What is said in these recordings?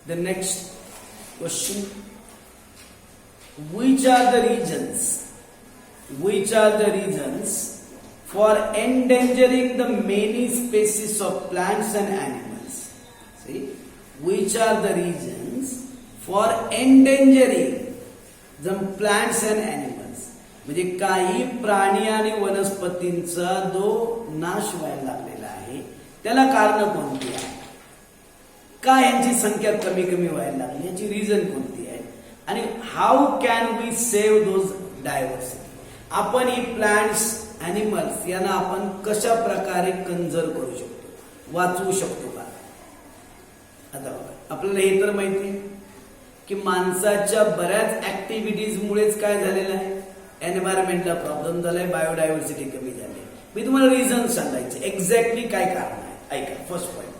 The next question. Which are the reasons for endangering the many species of plants and animals? See, which are the reasons for endangering the plants and animals? म्हणजे काही प्राणी आणि वनस्पतींचा जो नाश व्हायला लागलेला आहे त्याला कारण कोणती आहे? का यांची संख्या कमी कमी व्हायला लागली याची रिझन कोणती आहे? आणि how can we save those diversity? आपण ही प्लांट्स ॲनिमल्स यांना आपण कशा प्रकारे कंझर्व करू शकतो, वाचवू शकतो का? आता बघा, आपल्याला हे तर माहिती आहे की माणसाच्या बऱ्याच ऍक्टिव्हिटीज मुळेच काय झालेलं आहे, एन्व्हायरमेंटला प्रॉब्लेम झालाय, बायोडायव्हर्सिटी कमी झाली. मी तुम्हाला रिझन सांगायचे एक्झॅक्टली काय कारण आहे. ऐका, first point,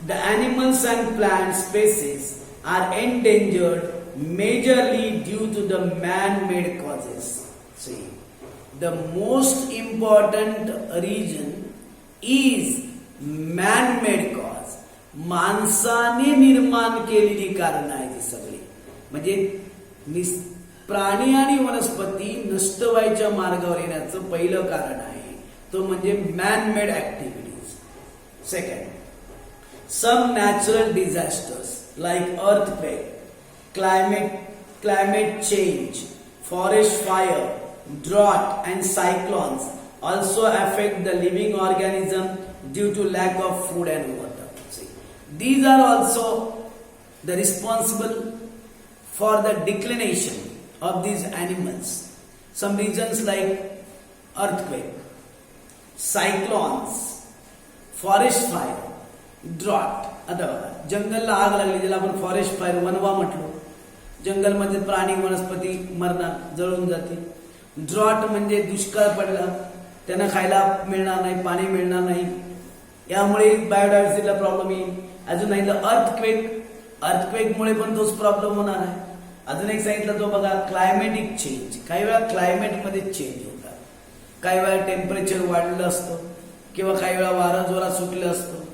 the animals and plant species are endangered majorly due to the man-made causes. See, the most important reason is man-made cause. माणसाने निर्माण केलेली कारण आहे ती सगळी. म्हणजे प्राणी आणि वनस्पती नष्ट व्हायच्या मार्गावर येण्याचं पहिलं कारण आहे तो म्हणजे man-made activities. Second, some natural disasters like earthquake, climate change, forest fire, drought and cyclones also affect the living organism due to lack of food and water. See, these are also the responsible for the declination of these animals. Some reasons like earthquake, cyclones, forest fire, drought. आता बघा, जंगलला आग लागली ज्याला आपण forest fire वनवा म्हटलो. जंगलमध्ये प्राणी वनस्पती मरणार, जळून जाते. ड्रॉट म्हणजे दुष्काळ पडला, त्यांना खायला मिळणार नाही, पाणी मिळणार नाही, यामुळे बायोडायव्हर्सिटीला प्रॉब्लेम येईल. अजून नाही तर अर्थक्वेकमुळे पण तोच प्रॉब्लेम होणार आहे. अजून एक सांगितलं तो बघा, क्लायमेटिक चेंज. काही वेळा क्लायमेटमध्ये चेंज होतात, काही वेळा टेम्परेचर वाढलं असतं किंवा काही वेळा वारा जोरात सुटलं असतं.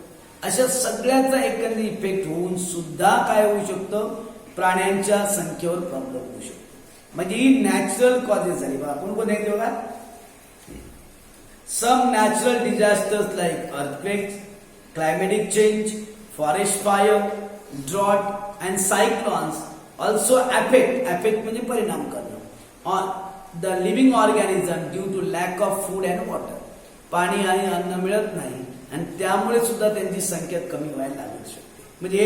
अशा सगळ्याचा एकंदर इफेक्ट होऊन सुद्धा काय होऊ शकतं, प्राण्यांच्या संख्येवर प्रॉब्लेम होऊ शकतो. म्हणजे ही नॅचरल कॉजेस झाली. बघा कोणकोणते आहेत बघा, some natural disasters like earthquakes, climatic change, forest fire, drought and cyclones also affect म्हणजे परिणाम करणं on the living organism due to lack of food and water. पाणी आणि अन्न मिळत नाही आणि त्यामुळे सुद्धा त्यांची संख्या कमी व्हायला लागू शकते. म्हणजे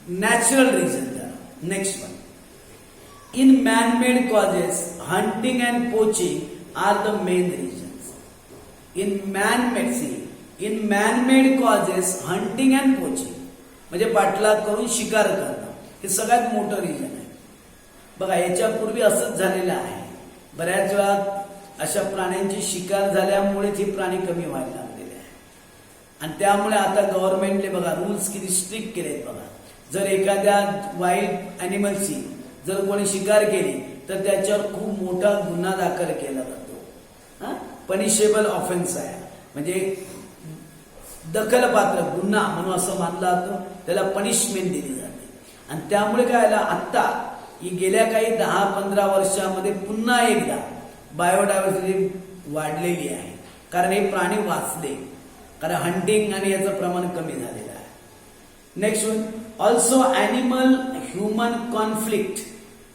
natural reason. Next one, in man made causes hunting and poaching are the main reasons. In man made causes hunting and poaching म्हणजे पाठलाग करून शिकार करणं हे सगळ्यात मोठं रिझन आहे. बघा, याच्यापूर्वी असंच झालेलं आहे. बऱ्याच वेळा अशा प्राण्यांची शिकार झाल्यामुळेच हे प्राणी कमी व्हायला लागलेले आहे. आणि त्यामुळे आता गव्हर्नमेंटने बघा रूल्स किती स्ट्रिक्ट केलेत. बघा, जर एखाद्या वाईल्ड ॲनिमलची जर कोणी शिकार केली तर त्याच्यावर खूप मोठा गुन्हा दाखल केला जातो. पनिशेबल ऑफेन्स आहे, म्हणजे दखलपात्र गुन्हा म्हणून असं मानलं जातं. त्याला पनिशमेंट दिली जाते. आणि त्यामुळे काय आलं, आत्ता गेल्या काही 10-15 वर्षामध्ये पुन्हा एकदा बायोडायव्हर्सिटी वाढलेली आहे. कारण हे प्राणी वाचले, कारण हंटिंग आणि याचं प्रमाण कमी झालेलं आहे. Next one, also animal human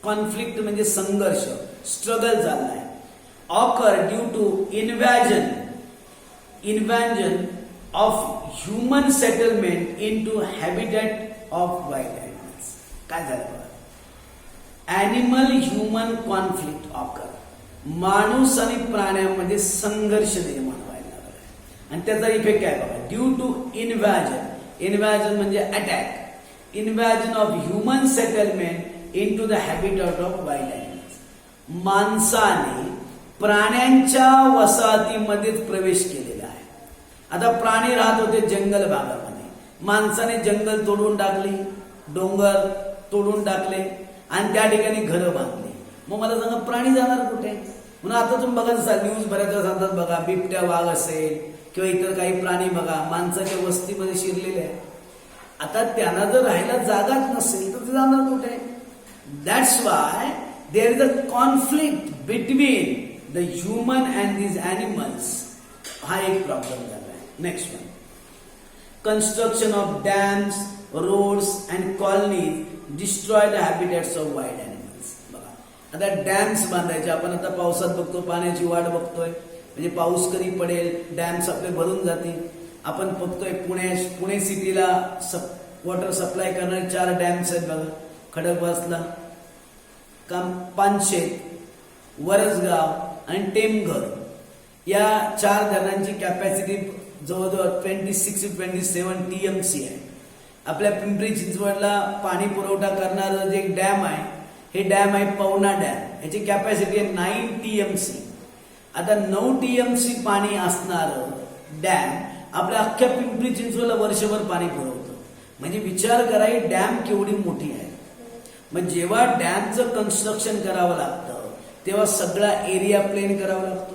conflict म्हणजे संघर्ष, स्ट्रगल झालाय. Occur due to invasion of human settlement into habitat of wild animals. काय झालं बघा, ॲनिमल ह्युमन कॉन्फ्लिक्ट ऑकर, माणूस आणि प्राण्यांमध्ये संघर्ष निर्माण व्हायला लागला आणि त्याचा इफेक्ट काय बघा, ड्यू टू इन्व्हॅजन म्हणजे attack, invasion of human settlement into the habitat of wild animals. माणसाने प्राण्यांच्या वसाहतीमध्येच प्रवेश केलेला आहे. आता प्राणी राहत होते जंगल भागामध्ये, माणसाने जंगल तोडून टाकली, डोंगर तोडून टाकले आणि त्या ठिकाणी घरं बांधली. मग मला सांगा प्राणी जाणार कुठे? म्हणून आता तुम्ही बघा न्यूज बऱ्याच सांगतात बघा, बिबट्या, वाघ असेल किंवा इतर काही प्राणी बघा माणसाच्या वस्तीमध्ये शिरलेले आहेत. आता त्यांना जर राहायला जागाच नसेल तर ते जाणार कुठे? That's why there is a conflict between the human and these animals. हा एक प्रॉब्लेम झाला आहे. Next one, construction of dams, roads and colonies destroy the habitats of wild animals. बघा, आता डॅम्स बांधायचे. आपण आता पावसात बघतो, पाण्याची वाट बघतोय, म्हणजे पाऊस कधी पडेल, डॅम्स आपले भरून जातील. आपण बघतोय पुणे सिटीला वॉटर सप्लाय करणारे 4 डॅम्स आहेत बघा. खडकवासला, पानशेत, वरसगाव आणि टेमघर या 4 धरणांची कॅपॅसिटी जवळजवळ 26 to 27 TMC आहे. आपल्या पिंपरी चिंचवडला पाणी पुरवठा करणारं जे डॅम आहे, हे डॅम आहे पवना डॅम. याची कॅपॅसिटी आहे 9 TMC. आता 9 TMC पाणी असणारं डॅम आपल्या अख्ख्या पिंपरी चिंचवडला वर्षभर पाणी पुरवतं. म्हणजे विचार करा, ही डॅम केवढी मोठी आहे. मग जेव्हा डॅमचं कन्स्ट्रक्शन करावं लागतं तेव्हा सगळा एरिया प्लेन करावा लागतो.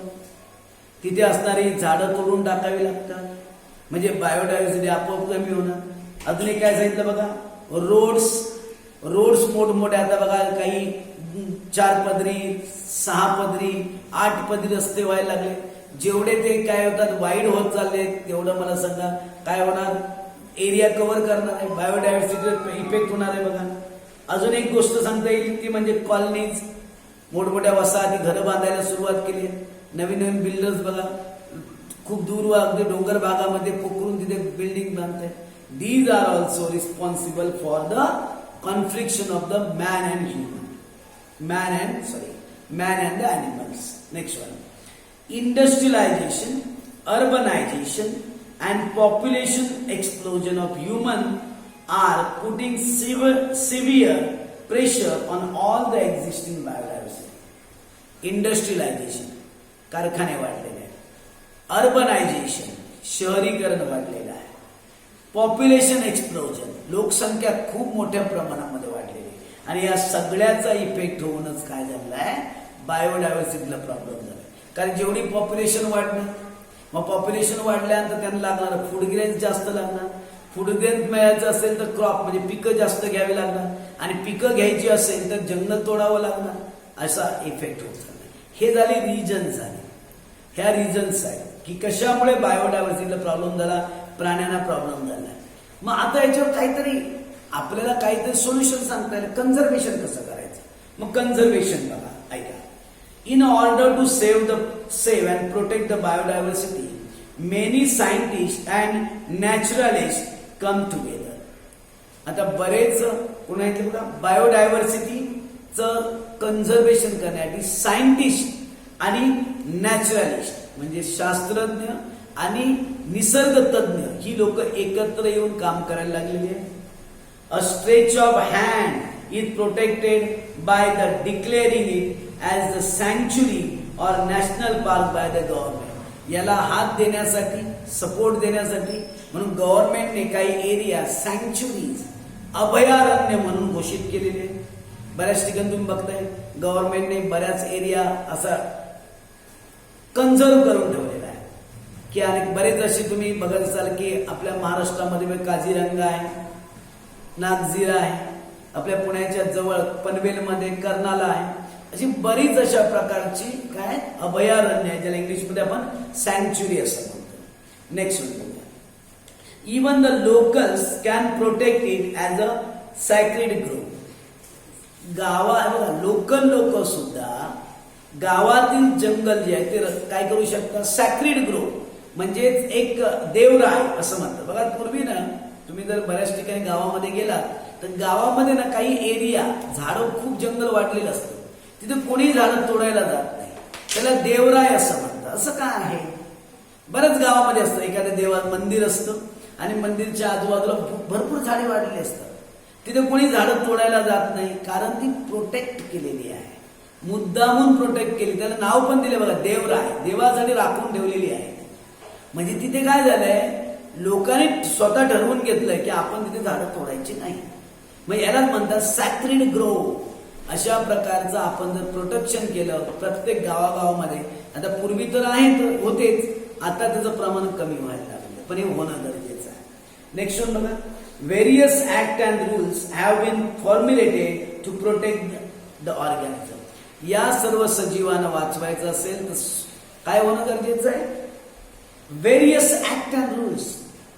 तिथे असणारी झाडं तोडून टाकावी लागतात. म्हणजे बायोडायव्हर्सिटी आपोआप कमी होणार. अजून एक काय सांगितलं बघा, रोड्स मोठमोठे. आता बघा, काही 4 पदरी, 6 पदरी, 8 पदरी रस्ते व्हायला लागले. जेवढे ते काय होतात वाईड होत चालले, तेवढं मला सांगा काय होणार? एरिया कव्हर करणार आहे, बायोडायव्हर्सिटीवर इफेक्ट होणार आहे. बघा, अजून एक गोष्ट सांगता येईल ती म्हणजे कॉलनीज. मोठमोठ्या वसाहती घरं बांधायला सुरुवात केली. नवीन बिल्डर्स बघा, खूप दूर अगदी डोंगर भागामध्ये पोखरून तिथे बिल्डिंग बांधतायत. These are also responsible for the confliction of the man and the animals. Next one, industrialisation, urbanisation and population explosion of human are putting severe pressure on all the existing biodiversity. Industrialisation, कारखाने वाढलेले आहेत. Urbanisation, शहरीकरण वाढलेलं आहे. Population explosion, लोकसंख्या खूप मोठ्या प्रमाणामध्ये वाढलेली आहे. आणि या सगळ्याचा इफेक्ट होऊनच काय झालेला आहे? बायोडायव्हर्सिटीला प्रॉब्लेम झाला. कारण जेवढी पॉप्युलेशन वाढणार, मग पॉप्युलेशन वाढल्यानंतर त्यांना लागणार फूड ग्रेन्स जास्त लागणार. फूड ग्रेन्स मिळायचं असेल तर क्रॉप म्हणजे पिकं जास्त घ्यावी लागणार. आणि पिकं घ्यायची असेल तर जंगल तोडावं लागणार. असा इफेक्ट होत चालला. हे झाले रिजन झाले. ह्या रिजन्स आहेत की कशामुळे बायोडायव्हर्सिटीला प्रॉब्लेम झाला, प्राण्यांना प्रॉब्लेम झाला. मग आता याच्यावर काहीतरी आपल्याला काहीतरी सोल्युशन सांगता येईल. कन्झर्वेशन कसं करायचं? मग कन्झर्वेशन बघा, ऐका. In order to save and protect the biodiversity, many scientist and naturalist come together. आता बरेच कोणा येते बघा, बायोडायव्हर्सिटीचं कन्झर्वेशन करण्यासाठी सायंटिस्ट आणि नॅचरलिस्ट म्हणजे शास्त्रज्ञ आणि निसर्ग तज्ञ ही लोक एकत्र येऊन काम करायला लागलेली आहे. A stretch of hand is protected by the declaring it as the sanctuary or national park by the government. याला हात देण्यासाठी, सपोर्ट देण्यासाठी म्हणून गव्हर्नमेंटने काही एरिया सँक्च्युरीज, अभयारण्य म्हणून घोषित केलेले आहेत. बऱ्याच ठिकाणी तुम्ही बघताय गव्हर्नमेंटने बऱ्याच एरिया असा कन्झर्व करून ठेवलेला आहे की अनेक बरेच असे तुम्ही बघत असाल की आपल्या महाराष्ट्रामध्ये काझीरंगा आहे, नागझिरा आहे, आपल्या पुण्याच्या जवळ पनवेलमध्ये कर्नाला आहे. अशी बरीच अशा प्रकारची काय अभयारण्य आहे, ज्याला इंग्लिशमध्ये आपण सँक्च्युरी असं म्हणतो. नेक्स्ट बघूया. Even the locals can protect it as a sacred Grove. Local लोक सुद्धा गावातील जंगल जे आहे ते काय करू शकतात? सॅक्रेड ग्रोव म्हणजे एक देवराय असं म्हणतात. बघा, पूर्वी ना तुम्ही जर बऱ्याच ठिकाणी गावामध्ये गेलात तर गावामध्ये ना काही एरिया झाडं खूप जंगल वाढलेलं असतं, तिथे कोणी झाडं तोडायला जात नाही, त्याला देवराय असं म्हणतात. असं का आहे? बऱ्याच गावामध्ये असतं, एखाद्या देवात मंदिर असतं आणि मंदिरच्या आजूबाजूला भरपूर झाडे वाढलेली असतात, तिथे कोणी झाडं तोडायला जात नाही, कारण ती प्रोटेक्ट केलेली आहे, मुद्दामून प्रोटेक्ट केली. त्याला नाव पण दिले बघा, देवराय, देवासाठी राखून ठेवलेली आहे. म्हणजे तिथे काय झालंय, लोकांनी स्वतः ठरवून घेतलंय की आपण तिथे झाडं तोडायची नाही. मग यालाच म्हणतात सॅक्रेड ग्रोव. अशा प्रकारचं आपण जर प्रोटेक्शन केलं प्रत्येक गावागावामध्ये, आता पूर्वी तर होतेच, आता त्याचं प्रमाण कमी व्हायला लागलं, पण हे होणं गरजेचं आहे. नेक्स्ट वन बघा, various act and rules have been formulated to protect the organism. या सर्व सजीवांना वाचवायचं असेल तर काय होणं गरजेचं आहे? व्हेरियस ऍक्ट अँड रूल्स,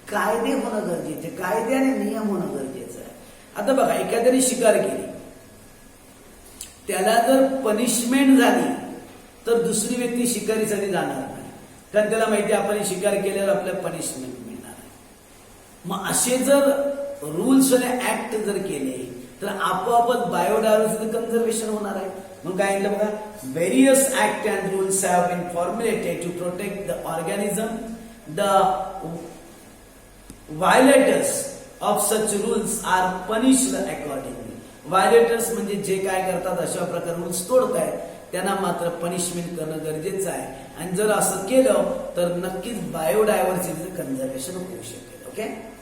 कायदे होणं गरजेचे, कायदे आणि नियम होणं गरजेचं आहे. आता बघा, एखाद्याने शिकार केली, त्याला जर पनिशमेंट झाली तर दुसरी व्यक्ती शिकारीसाठी जाणार नाही, कारण त्याला माहिती आहे आपण शिकार केल्यावर आपल्याला पनिशमेंट मिळणार आहे. मग असे जर रूल्स आणि ऍक्ट जर केले तर आपोआपच बायोडायव्हर्सिटी कन्झर्वेशन होणार आहे. मग काय म्हटलं बघा, various act and rules have been formulated to protect the organism. The violators of such rules are punished accordingly. Violators म्हणजे जे काय करतात, अशा प्रकारे रूल्स तोडतायत, त्यांना मात्र पनिशमेंट करणं गरजेचं आहे. आणि जर असं केलं तर नक्कीच बायोडायव्हर्सिटीचं कन्झर्वेशन होऊ शकेल. ओके.